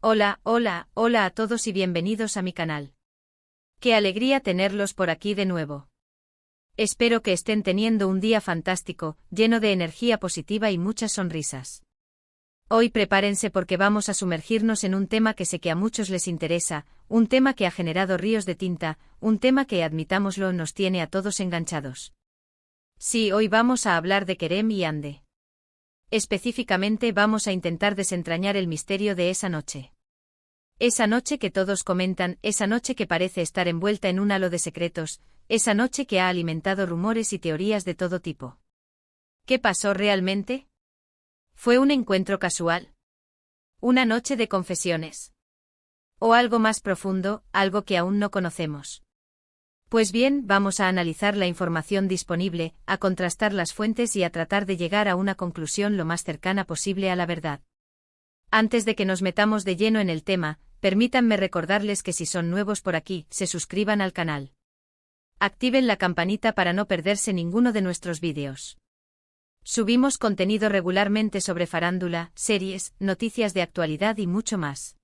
Hola, hola, hola a todos y bienvenidos a mi canal. Qué alegría tenerlos por aquí de nuevo. Espero que estén teniendo un día fantástico, lleno de energía positiva y muchas sonrisas. Hoy prepárense porque vamos a sumergirnos en un tema que sé que a muchos les interesa, un tema que ha generado ríos de tinta, un tema que, admitámoslo, nos tiene a todos enganchados. Sí, hoy vamos a hablar de Kerem y Hande. Específicamente vamos a intentar desentrañar el misterio de esa noche. Esa noche que todos comentan, esa noche que parece estar envuelta en un halo de secretos, esa noche que ha alimentado rumores y teorías de todo tipo. ¿Qué pasó realmente? ¿Fue un encuentro casual? ¿Una noche de confesiones? ¿O algo más profundo, algo que aún no conocemos? Pues bien, vamos a analizar la información disponible, a contrastar las fuentes y a tratar de llegar a una conclusión lo más cercana posible a la verdad. Antes de que nos metamos de lleno en el tema, permítanme recordarles que si son nuevos por aquí, se suscriban al canal. Activen la campanita para no perderse ninguno de nuestros vídeos. Subimos contenido regularmente sobre farándula, series, noticias de actualidad y mucho más.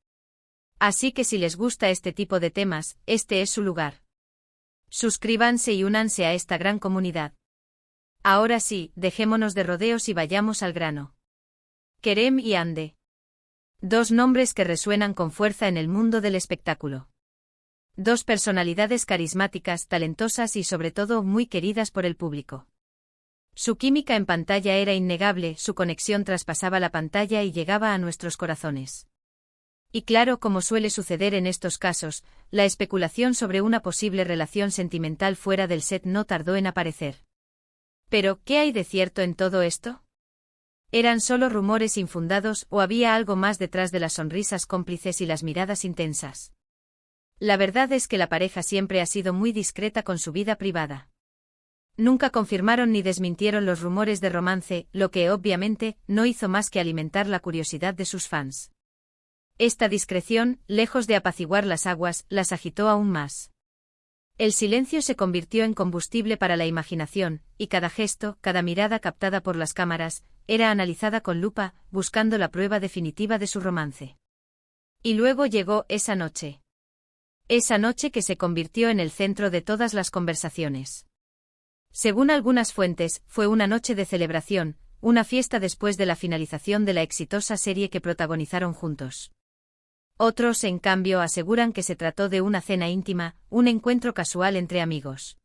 Así que si les gusta este tipo de temas, este es su lugar. Suscríbanse y únanse a esta gran comunidad. Ahora sí, dejémonos de rodeos y vayamos al grano. Kerem y Hande. Dos nombres que resuenan con fuerza en el mundo del espectáculo. Dos personalidades carismáticas, talentosas y sobre todo muy queridas por el público. Su química en pantalla era innegable, su conexión traspasaba la pantalla y llegaba a nuestros corazones. Y claro, como suele suceder en estos casos, la especulación sobre una posible relación sentimental fuera del set no tardó en aparecer. Pero, ¿qué hay de cierto en todo esto? ¿Eran solo rumores infundados o había algo más detrás de las sonrisas cómplices y las miradas intensas? La verdad es que la pareja siempre ha sido muy discreta con su vida privada. Nunca confirmaron ni desmintieron los rumores de romance, lo que obviamente no hizo más que alimentar la curiosidad de sus fans. Esta discreción, lejos de apaciguar las aguas, las agitó aún más. El silencio se convirtió en combustible para la imaginación, y cada gesto, cada mirada captada por las cámaras, era analizada con lupa, buscando la prueba definitiva de su romance. Y luego llegó esa noche. Esa noche que se convirtió en el centro de todas las conversaciones. Según algunas fuentes, fue una noche de celebración, una fiesta después de la finalización de la exitosa serie que protagonizaron juntos. Otros, en cambio, aseguran que se trató de una cena íntima, un encuentro casual entre amigos.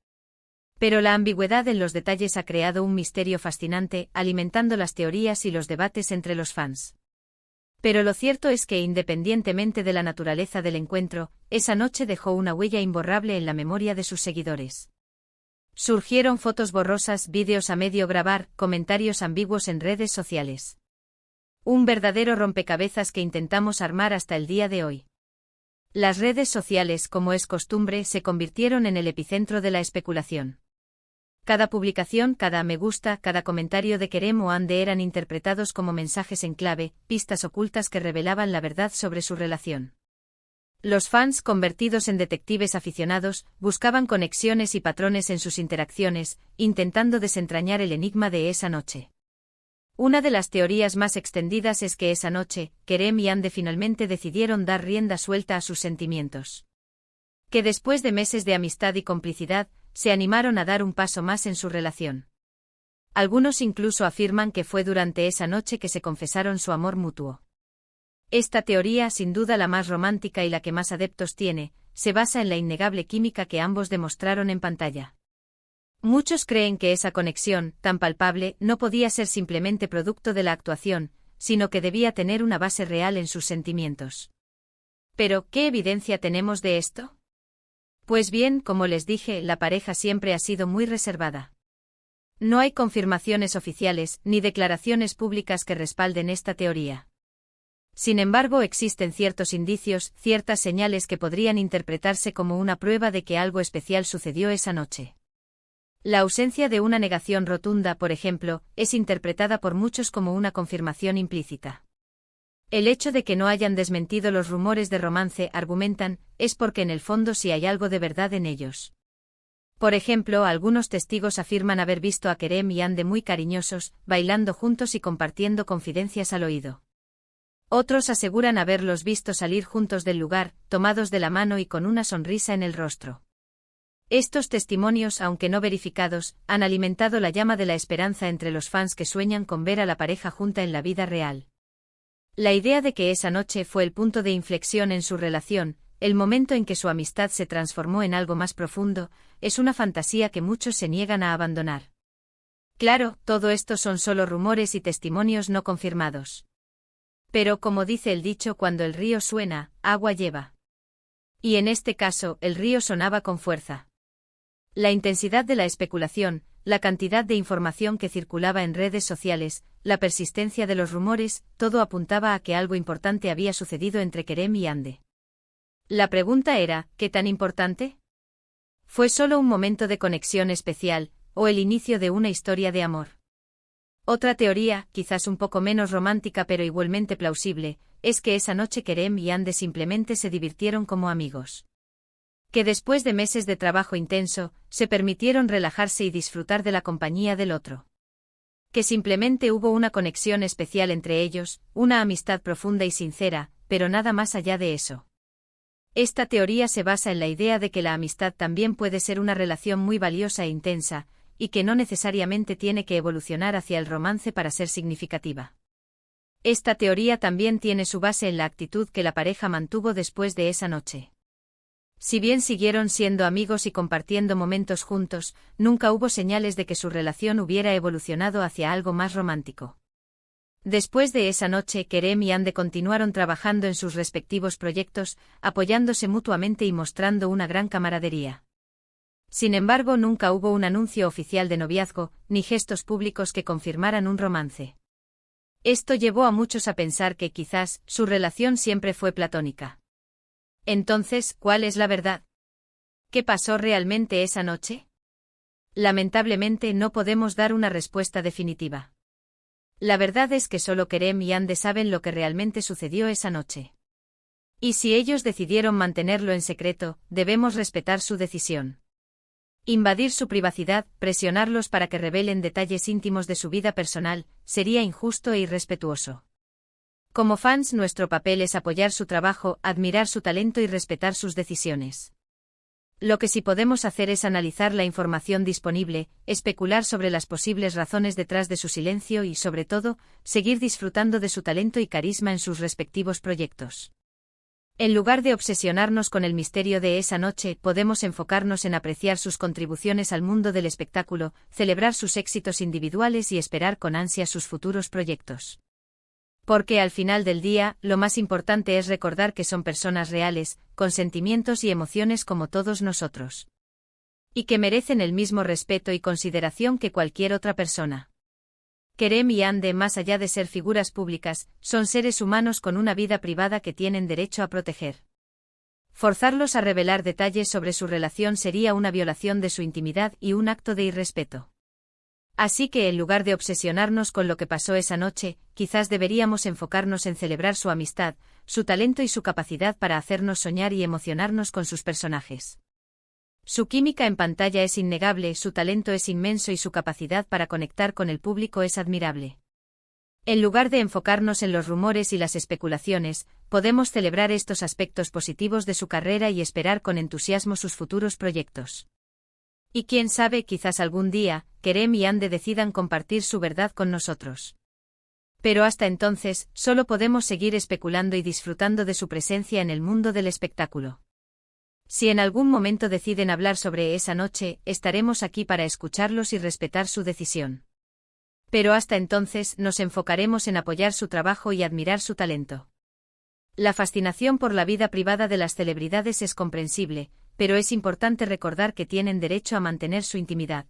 Pero la ambigüedad en los detalles ha creado un misterio fascinante, alimentando las teorías y los debates entre los fans. Pero lo cierto es que, independientemente de la naturaleza del encuentro, esa noche dejó una huella imborrable en la memoria de sus seguidores. Surgieron fotos borrosas, vídeos a medio grabar, comentarios ambiguos en redes sociales. Un verdadero rompecabezas que intentamos armar hasta el día de hoy. Las redes sociales, como es costumbre, se convirtieron en el epicentro de la especulación. Cada publicación, cada me gusta, cada comentario de Kerem o Hande eran interpretados como mensajes en clave, pistas ocultas que revelaban la verdad sobre su relación. Los fans, convertidos en detectives aficionados, buscaban conexiones y patrones en sus interacciones, intentando desentrañar el enigma de esa noche. Una de las teorías más extendidas es que esa noche, Kerem y Hande finalmente decidieron dar rienda suelta a sus sentimientos. Que después de meses de amistad y complicidad, se animaron a dar un paso más en su relación. Algunos incluso afirman que fue durante esa noche que se confesaron su amor mutuo. Esta teoría, sin duda la más romántica y la que más adeptos tiene, se basa en la innegable química que ambos demostraron en pantalla. Muchos creen que esa conexión, tan palpable, no podía ser simplemente producto de la actuación, sino que debía tener una base real en sus sentimientos. Pero, ¿qué evidencia tenemos de esto? Pues bien, como les dije, la pareja siempre ha sido muy reservada. No hay confirmaciones oficiales, ni declaraciones públicas que respalden esta teoría. Sin embargo, existen ciertos indicios, ciertas señales que podrían interpretarse como una prueba de que algo especial sucedió esa noche. La ausencia de una negación rotunda, por ejemplo, es interpretada por muchos como una confirmación implícita. El hecho de que no hayan desmentido los rumores de romance, argumentan, es porque en el fondo sí hay algo de verdad en ellos. Por ejemplo, algunos testigos afirman haber visto a Kerem y Hande muy cariñosos, bailando juntos y compartiendo confidencias al oído. Otros aseguran haberlos visto salir juntos del lugar, tomados de la mano y con una sonrisa en el rostro. Estos testimonios, aunque no verificados, han alimentado la llama de la esperanza entre los fans que sueñan con ver a la pareja junta en la vida real. La idea de que esa noche fue el punto de inflexión en su relación, el momento en que su amistad se transformó en algo más profundo, es una fantasía que muchos se niegan a abandonar. Claro, todo esto son solo rumores y testimonios no confirmados. Pero como dice el dicho, cuando el río suena, agua lleva. Y en este caso, el río sonaba con fuerza. La intensidad de la especulación, la cantidad de información que circulaba en redes sociales, la persistencia de los rumores, todo apuntaba a que algo importante había sucedido entre Kerem y Hande. La pregunta era, ¿qué tan importante? ¿Fue solo un momento de conexión especial, o el inicio de una historia de amor? Otra teoría, quizás un poco menos romántica pero igualmente plausible, es que esa noche Kerem y Hande simplemente se divirtieron como amigos. Que después de meses de trabajo intenso, se permitieron relajarse y disfrutar de la compañía del otro. Que simplemente hubo una conexión especial entre ellos, una amistad profunda y sincera, pero nada más allá de eso. Esta teoría se basa en la idea de que la amistad también puede ser una relación muy valiosa e intensa, y que no necesariamente tiene que evolucionar hacia el romance para ser significativa. Esta teoría también tiene su base en la actitud que la pareja mantuvo después de esa noche. Si bien siguieron siendo amigos y compartiendo momentos juntos, nunca hubo señales de que su relación hubiera evolucionado hacia algo más romántico. Después de esa noche, Kerem y Hande continuaron trabajando en sus respectivos proyectos, apoyándose mutuamente y mostrando una gran camaradería. Sin embargo, nunca hubo un anuncio oficial de noviazgo, ni gestos públicos que confirmaran un romance. Esto llevó a muchos a pensar que quizás su relación siempre fue platónica. Entonces, ¿cuál es la verdad? ¿Qué pasó realmente esa noche? Lamentablemente no podemos dar una respuesta definitiva. La verdad es que solo Kerem y Hande saben lo que realmente sucedió esa noche. Y si ellos decidieron mantenerlo en secreto, debemos respetar su decisión. Invadir su privacidad, presionarlos para que revelen detalles íntimos de su vida personal, sería injusto e irrespetuoso. Como fans, nuestro papel es apoyar su trabajo, admirar su talento y respetar sus decisiones. Lo que sí podemos hacer es analizar la información disponible, especular sobre las posibles razones detrás de su silencio y, sobre todo, seguir disfrutando de su talento y carisma en sus respectivos proyectos. En lugar de obsesionarnos con el misterio de esa noche, podemos enfocarnos en apreciar sus contribuciones al mundo del espectáculo, celebrar sus éxitos individuales y esperar con ansia sus futuros proyectos. Porque al final del día, lo más importante es recordar que son personas reales, con sentimientos y emociones como todos nosotros. Y que merecen el mismo respeto y consideración que cualquier otra persona. Kerem y Hande, más allá de ser figuras públicas, son seres humanos con una vida privada que tienen derecho a proteger. Forzarlos a revelar detalles sobre su relación sería una violación de su intimidad y un acto de irrespeto. Así que en lugar de obsesionarnos con lo que pasó esa noche, quizás deberíamos enfocarnos en celebrar su amistad, su talento y su capacidad para hacernos soñar y emocionarnos con sus personajes. Su química en pantalla es innegable, su talento es inmenso y su capacidad para conectar con el público es admirable. En lugar de enfocarnos en los rumores y las especulaciones, podemos celebrar estos aspectos positivos de su carrera y esperar con entusiasmo sus futuros proyectos. Y quién sabe, quizás algún día, Kerem y Hande decidan compartir su verdad con nosotros. Pero hasta entonces, solo podemos seguir especulando y disfrutando de su presencia en el mundo del espectáculo. Si en algún momento deciden hablar sobre esa noche, estaremos aquí para escucharlos y respetar su decisión. Pero hasta entonces nos enfocaremos en apoyar su trabajo y admirar su talento. La fascinación por la vida privada de las celebridades es comprensible, pero es importante recordar que tienen derecho a mantener su intimidad.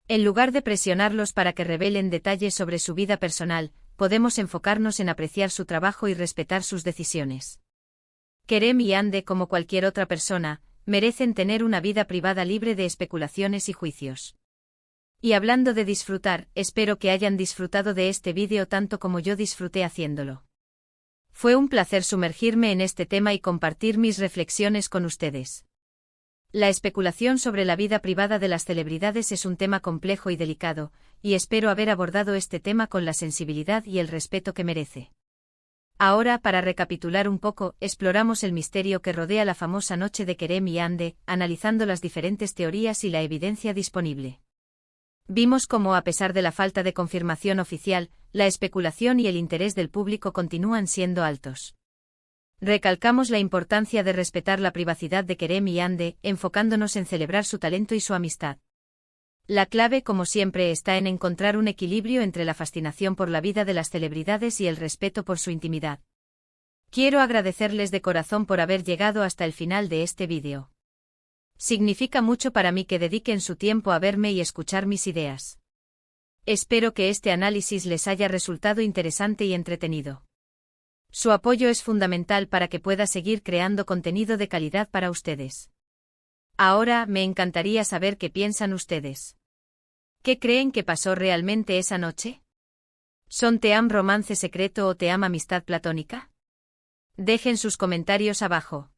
En lugar de presionarlos para que revelen detalles sobre su vida personal, podemos enfocarnos en apreciar su trabajo y respetar sus decisiones. Kerem y Hande, como cualquier otra persona, merecen tener una vida privada libre de especulaciones y juicios. Y hablando de disfrutar, espero que hayan disfrutado de este vídeo tanto como yo disfruté haciéndolo. Fue un placer sumergirme en este tema y compartir mis reflexiones con ustedes. La especulación sobre la vida privada de las celebridades es un tema complejo y delicado, y espero haber abordado este tema con la sensibilidad y el respeto que merece. Ahora, para recapitular un poco, exploramos el misterio que rodea la famosa noche de Kerem y Ande, analizando las diferentes teorías y la evidencia disponible. Vimos cómo, a pesar de la falta de confirmación oficial, la especulación y el interés del público continúan siendo altos. Recalcamos la importancia de respetar la privacidad de Kerem y Ande, enfocándonos en celebrar su talento y su amistad. La clave, como siempre, está en encontrar un equilibrio entre la fascinación por la vida de las celebridades y el respeto por su intimidad. Quiero agradecerles de corazón por haber llegado hasta el final de este vídeo. Significa mucho para mí que dediquen su tiempo a verme y escuchar mis ideas. Espero que este análisis les haya resultado interesante y entretenido. Su apoyo es fundamental para que pueda seguir creando contenido de calidad para ustedes. Ahora, me encantaría saber qué piensan ustedes. ¿Qué creen que pasó realmente esa noche? ¿Son team romance secreto o team amistad platónica? Dejen sus comentarios abajo.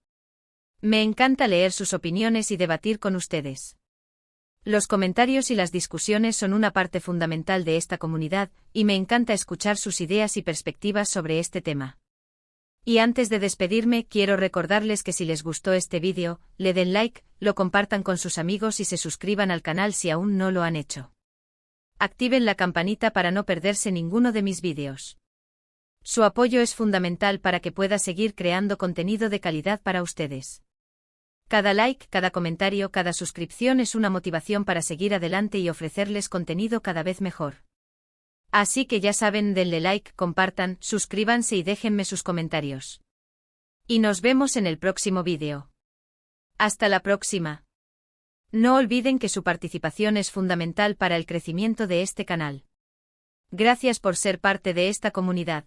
Me encanta leer sus opiniones y debatir con ustedes. Los comentarios y las discusiones son una parte fundamental de esta comunidad, y me encanta escuchar sus ideas y perspectivas sobre este tema. Y antes de despedirme, quiero recordarles que si les gustó este vídeo, le den like, lo compartan con sus amigos y se suscriban al canal si aún no lo han hecho. Activen la campanita para no perderse ninguno de mis vídeos. Su apoyo es fundamental para que pueda seguir creando contenido de calidad para ustedes. Cada like, cada comentario, cada suscripción es una motivación para seguir adelante y ofrecerles contenido cada vez mejor. Así que ya saben, denle like, compartan, suscríbanse y déjenme sus comentarios. Y nos vemos en el próximo vídeo. Hasta la próxima. No olviden que su participación es fundamental para el crecimiento de este canal. Gracias por ser parte de esta comunidad.